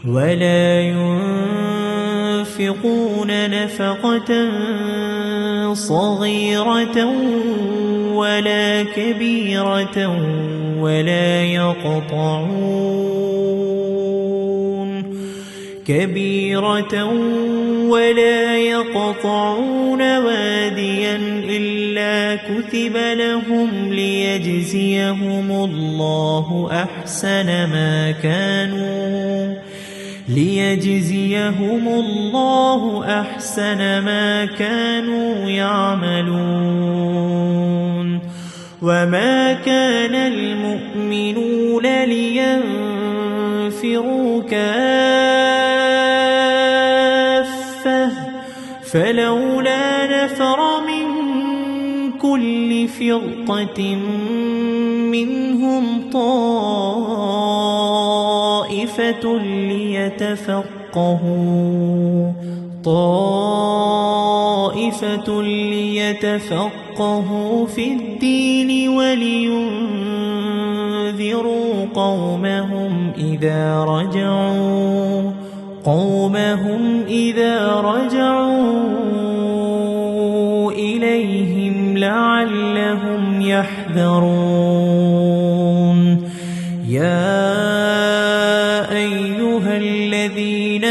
ولا ينفقون نفقة صغيرة ولا كبيرة ولا يقطعون واديا إلا كتب لهم ليجزيهم الله أحسن ما كانوا يعملون. وما كان المؤمنون لينفروا كافة فلولا نفر من كل فرقة منهم طائفة ليتفقهوا في الدين ولينذروا قومهم إذا رجعوا إليهم لعلهم يحذرون. يا أيها الذين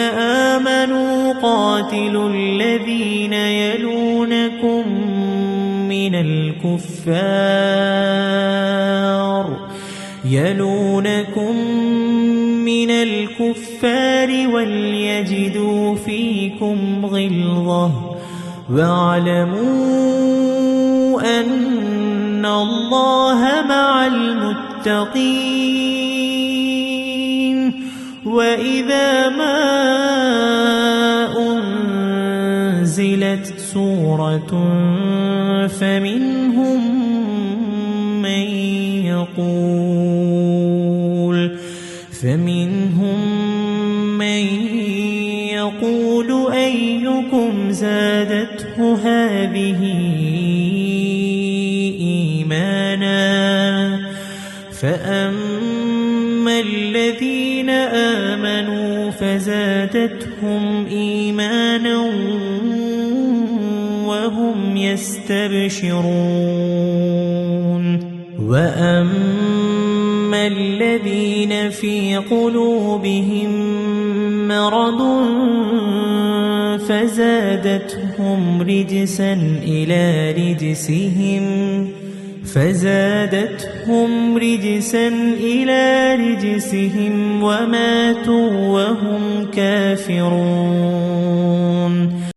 آمنوا قاتلوا الذين يلونكم من الكفار وليجدوا فيكم غلظة واعلموا أن الله مع المتقين. وإذا ما أنزلت سورة فمنهم من يقول أيكم زادته هذه إيمانا فأما الذين آمنوا فزادتهم إيمانا وهم يستبشرون. وأما الذين في قلوبهم مرض فزادتهم رجسا إلى رجسهم وماتوا وهم كافرون.